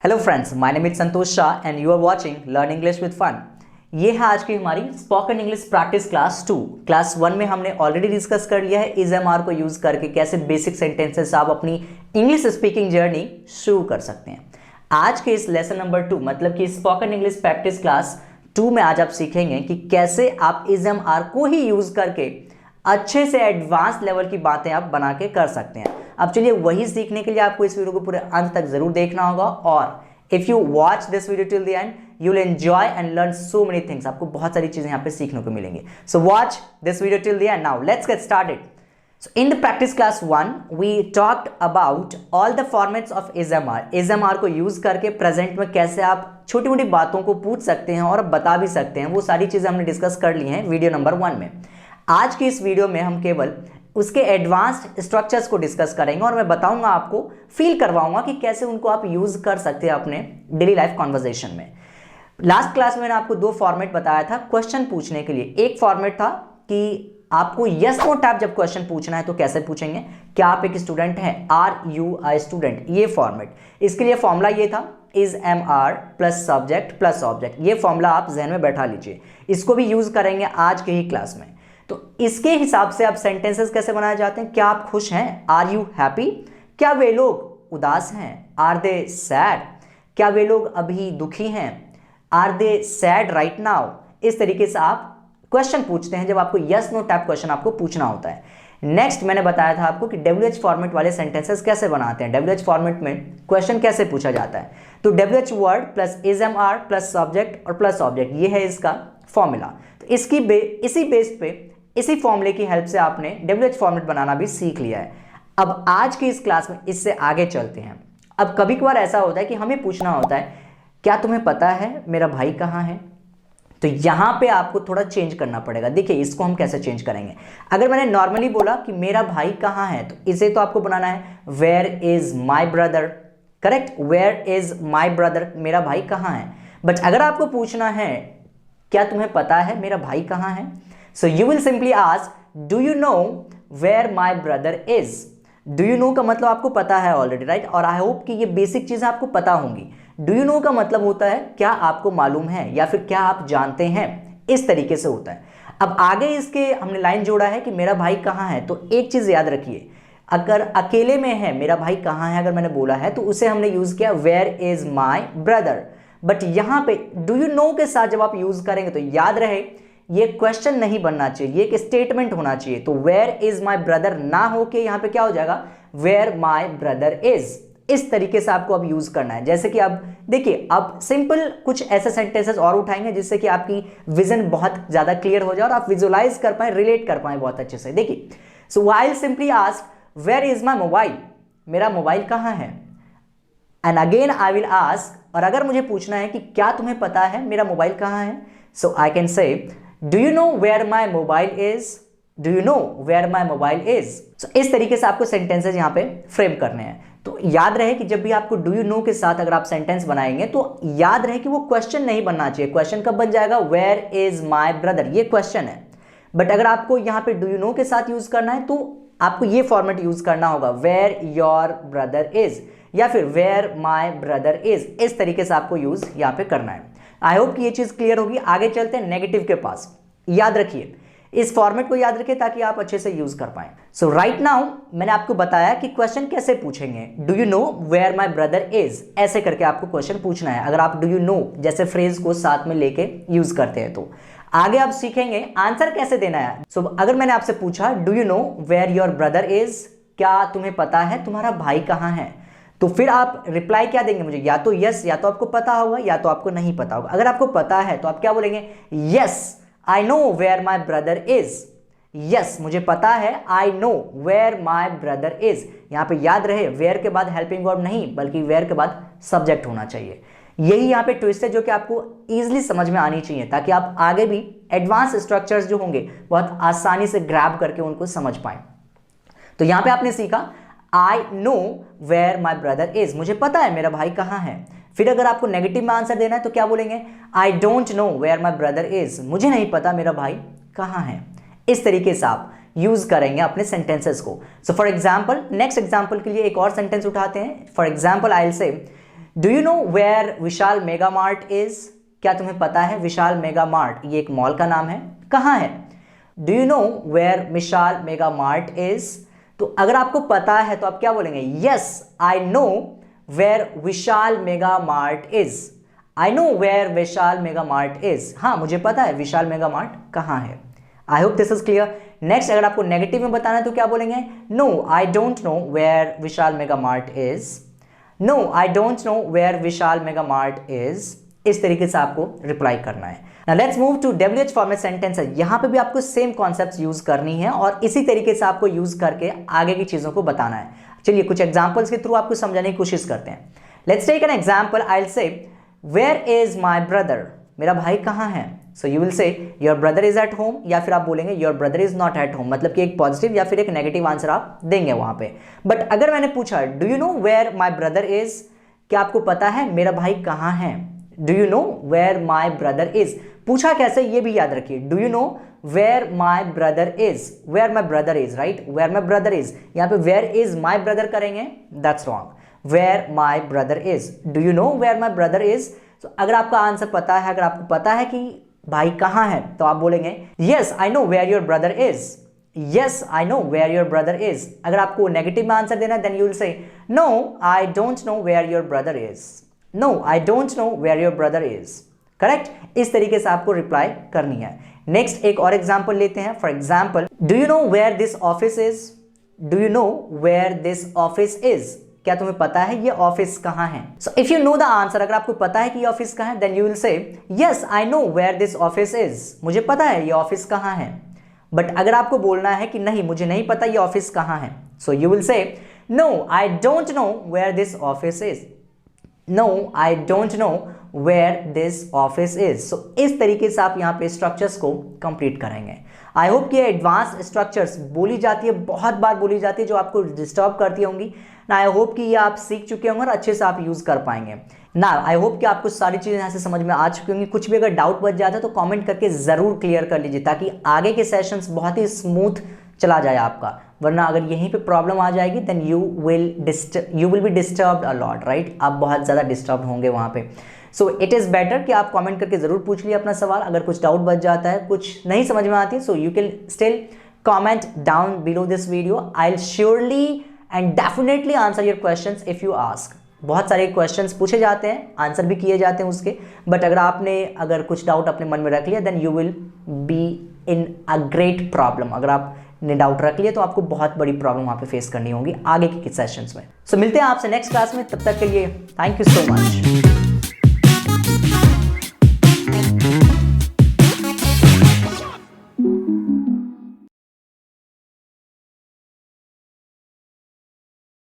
Hello friends, my name is Santosh Shah and you are watching learn English with fun. ये है आज की हमारी spoken English practice class 2। Class 1 में हमने ऑलरेडी डिस्कस कर लिया है इज एम आर को यूज करके कैसे बेसिक सेंटेंसेस आप अपनी इंग्लिश स्पीकिंग जर्नी शुरू कर सकते हैं। आज के इस लेसन नंबर 2 मतलब कि स्पोकन इंग्लिश प्रैक्टिस क्लास 2 में आज आप सीखेंगे कि कैसे आप इज एम आर को ही यूज करके अच्छे से एडवांस लेवल की बातें आप बना के कर सकते हैं। अब चलिए वही सीखने के लिए आपको इस वीडियो को पूरे अंत तक जरूर देखना होगा और if you watch this video till the end you will enjoy and learn so many things. आपको बहुत सारी चीजें यहाँ पे सीखने को मिलेंगी। So watch this video till the end. Now let's get started. So in the practice class 1 we talked about all the formats of SMR। SMR को यूज करके प्रेजेंट में कैसे आप छोटी मोटी बातों को पूछ सकते हैं और बता भी सकते हैं, वो सारी चीजें हमने डिस्कस कर ली हैं वीडियो नंबर 1 में। आज की इस वीडियो में हम केवल उसके एडवांस्ड स्ट्रक्चर्स को डिस्कस करेंगे और मैं बताऊंगा, आपको फील करवाऊंगा कि कैसे उनको आप यूज कर सकते हैं अपने डेली लाइफ कॉन्वर्सेशन में। लास्ट क्लास में मैंने आपको 2 फॉर्मेट बताया था क्वेश्चन पूछने के लिए। एक फॉर्मेट था कि आपको यस नो टैप जब क्वेश्चन पूछना है तो कैसे पूछेंगे, क्या आप एक स्टूडेंट हैं, आर यू अ स्टूडेंट, ये फॉर्मेट। इसके लिए फॉर्मूला ये था is am are plus subject plus object. ये फॉर्मूला आप जहन में बैठा लीजिए, इसको भी यूज करेंगे आज के ही क्लास में। तो इसके हिसाब से आप सेंटेंसेस कैसे बनाए जाते हैं, क्या आप खुश हैं, आर यू हैप्पी, क्या वे लोग उदास हैं, आर दे सैड, क्या वे लोग अभी दुखी हैं, are they sad right now. इस तरीके से आप क्वेश्चन पूछते हैं जब आपको यस नो टैप क्वेश्चन आपको पूछना होता है। नेक्स्ट मैंने बताया था आपको कि WH फॉर्मेट वाले सेंटेंसेस कैसे बनाते हैं, WH फॉर्मेट में क्वेश्चन कैसे पूछा जाता है। तो WH word plus is am are plus subject और प्लस ऑब्जेक्ट, ये है इसका फॉर्मूला। तो इसी बेस पे इसी फॉर्मूले की हेल्प से आपने WH फॉर्मेट बनाना भी सीख लिया है। अब आज की इस क्लास में इससे आगे चलते हैं। अब कभी कभार ऐसा होता है कि हमें पूछना होता है क्या तुम्हें पता है मेरा भाई कहाँ है। तो यहां पे आपको थोड़ा चेंज करना पड़ेगा। देखिए इसको हम कैसे चेंज करेंगे। अगर मैंने नॉर्मली बोला कि मेरा भाई कहाँ है तो इसे तो आपको बनाना है where is my brother, correct, where is my brother, मेरा भाई कहाँ है। बट अगर आपको पूछना है क्या तुम्हें पता है मेरा भाई कहाँ है, so you will simply ask do you know where my brother is. Do you know का मतलब आपको पता है ऑलरेडी, राइट, और आई होप कि ये बेसिक चीजें आपको पता होंगी। डू यू नो का मतलब होता है क्या आपको मालूम है या फिर क्या आप जानते हैं, इस तरीके से होता है। अब आगे इसके हमने लाइन जोड़ा है कि मेरा भाई कहाँ है, तो एक चीज याद रखिए, अगर अकेले में है मेरा भाई कहाँ है अगर मैंने बोला है तो उसे हमने यूज किया where is my brother. But यहां पे डू यू नो के साथ जब आप यूज करेंगे तो याद रहे ये क्वेश्चन नहीं बनना चाहिए, ये एक स्टेटमेंट होना चाहिए। तो वेयर इज माई ब्रदर ना हो के यहां पे क्या हो जाएगा वेयर माई ब्रदर इज। इस तरीके से आपको अब यूज करना है। जैसे कि अब देखिए, अब सिंपल कुछ ऐसे सेंटेंसेस और उठाएंगे जिससे कि आपकी विजन बहुत ज्यादा क्लियर हो जाए और आप विजुअलाइज कर पाए, रिलेट कर पाए बहुत अच्छे से। देखिए, so I simply ask where is my mobile, मेरा मोबाइल कहाँ है। And again I will ask, और अगर मुझे पूछना है कि क्या तुम्हें पता है मेरा मोबाइल कहाँ है, so I can say do you know where my mobile is, do you know where my mobile is. So इस तरीके से आपको सेंटेंसेस यहां पे फ्रेम करने हैं। तो याद रहे कि जब भी आपको डू यू नो के साथ अगर आप सेंटेंस बनाएंगे तो याद रहे कि वो क्वेश्चन नहीं बनना चाहिए। क्वेश्चन कब बन जाएगा वेयर इज माई ब्रदर, ये क्वेश्चन है। बट अगर आपको यहां पे डू यू नो के साथ यूज करना है तो आपको ये फॉर्मेट यूज करना होगा वेयर योर ब्रदर इज या फिर वेयर माई ब्रदर इज। इस तरीके से आपको यूज यहां पे करना है। आई होप कि ये चीज क्लियर होगी। आगे चलते हैं नेगेटिव के पास। याद रखिए इस फॉर्मेट को याद रखिए ताकि आप अच्छे से यूज कर पाएं। सो राइट नाउ मैंने आपको बताया कि क्वेश्चन कैसे पूछेंगे। Do you know where my brother is, ऐसे करके आपको क्वेश्चन पूछना है। अगर आप डू यू नो जैसे फ्रेज को साथ में लेके यूज करते हैं तो आगे आप सीखेंगे आंसर कैसे देना है। सो अगर मैंने आपसे पूछा do you know where your brother is, क्या तुम्हें पता है तुम्हारा भाई कहाँ है, तो फिर आप रिप्लाई क्या देंगे मुझे, या तो यस, या तो आपको पता होगा या तो आपको नहीं पता होगा। अगर आपको पता है तो आप क्या बोलेंगे yes I know where my brother is. Yes मुझे पता है, I know where my brother is. यहां पे याद रहे वेयर के बाद हेल्पिंग वर्ब नहीं बल्कि वेयर के बाद सब्जेक्ट होना चाहिए। यही यहां पे ट्विस्ट है जो कि आपको इजीली समझ में आनी चाहिए ताकि आप आगे भी एडवांस स्ट्रक्चर्स जो होंगे बहुत आसानी से ग्रैब करके उनको समझ पाए। तो यहां पे आपने सीखा I know where my brother is, मुझे पता है मेरा भाई कहाँ है। फिर अगर आपको नेगेटिव में आंसर देना है तो क्या बोलेंगे I don't know where my brother is, मुझे नहीं पता मेरा भाई कहाँ है। इस तरीके से आप यूज करेंगे अपने सेंटेंसेस को। So for example, next example के लिए एक और सेंटेंस उठाते हैं। For example I will say do you know where Vishal Mega Mart is? क्या तुम्हें पता है विशाल मेगा मार्ट ये एक मॉल का नाम है, कहाँ है? Do you know where Vishal Mega Mart is? तो अगर आपको पता है तो आप क्या बोलेंगे? Yes I know where Vishal Mega Mart is. I know where Vishal Mega Mart is. हाँ मुझे पता है विशाल मेगा मार्ट कहाँ है। I hope this is clear. Next अगर आपको नेगेटिव में बताना है तो क्या बोलेंगे? No I don't know where Vishal Mega Mart is. No I don't know where Vishal Mega Mart is. इस तरीके से आपको रिप्लाई करना है। Now let's move to WH format sentences. यहां पे भी आपको सेम कॉन्सेप्ट्स यूज करनी है और इसी तरीके से आपको यूज करके आगे की चीजों को बताना है। चलिए कुछ एग्जांपल्स के थ्रू आपको समझाने की कोशिश करते हैं। Let's take an example. I will say where is my brother? मेरा भाई कहाँ है? So you will say your brother is at home, या फिर आप बोलेंगे your brother is not at home, मतलब कि एक पॉजिटिव या फिर एक नेगेटिव आंसर आप देंगे वहां पे। बट अगर मैंने पूछा do you know where my brother is? क्या आपको पता है मेरा भाई कहाँ है? Do you know where my brother is. पूछा कैसे ये भी याद रखिए। Do you know where my brother is, where my brother is, right, where my brother is. यहाँ पे वेयर इज माई ब्रदर करेंगे, that's wrong. Where my brother is. Do you know where my brother is. तो अगर आपका answer पता है, अगर आपको पता है कि भाई कहाँ है, तो आप बोलेंगे yes I know where your brother is. Yes I know where your brother is. अगर आपको नेगेटिव में आंसर देना है then you will say no I don't know where your brother is. No I don't know where your brother is. Correct. इस तरीके से आपको reply करनी है। नेक्स्ट एक और एग्जांपल लेते हैं। For example do you know where this office is? Do you know where this office is? क्या तुम्हें पता है ये ऑफिस कहाँ है? So if you know the answer, अगर आपको पता है कि ये ऑफिस कहाँ है then you will say yes I know where this office is. मुझे पता है ये ऑफिस कहाँ है। बट अगर आपको बोलना है कि नहीं मुझे नहीं पता ये ऑफिस कहाँ है, so you will say no I don't know where this office is. No I don't know where this office is. So इस तरीके से आप यहाँ पे स्ट्रक्चर्स को कंप्लीट करेंगे। आई होप कि एडवांस स्ट्रक्चर्स बोली जाती है, बहुत बार बोली जाती है, जो आपको डिस्टर्ब करती होंगी ना। आई होप कि ये आप सीख चुके होंगे और अच्छे से आप यूज कर पाएंगे ना। आई होप कि आपको सारी चीज़ें यहाँ से समझ में आ चुकी होंगी। कुछ भी अगर डाउट बच जाता है तो कमेंट करके ज़रूर क्लियर कर लीजिए, ताकि आगे के सेशंस बहुत ही स्मूथ चला जाए आपका। वरना अगर यहीं पे प्रॉब्लम आ जाएगी then you will be disturbed a lot, right. आप बहुत ज़्यादा डिस्टर्ब होंगे वहाँ पे। सो इट इज़ बेटर कि आप कमेंट करके ज़रूर पूछ लिए अपना सवाल। अगर कुछ डाउट बच जाता है, कुछ नहीं समझ में आती है, so you can still comment down below this video. I will surely and definitely answer your questions if you ask. बहुत सारे क्वेश्चंस पूछे जाते हैं, आंसर भी किए जाते हैं उसके। बट अगर कुछ डाउट अपने मन में रख लिया then you will be in a great problem. अगर आपने डाउट रख लिया तो आपको बहुत बड़ी प्रॉब्लम वहाँ पे फेस करनी होगी आगे के सेशंस में। सो मिलते हैं आपसे नेक्स्ट क्लास में, तब तक के लिए थैंक यू सो मच।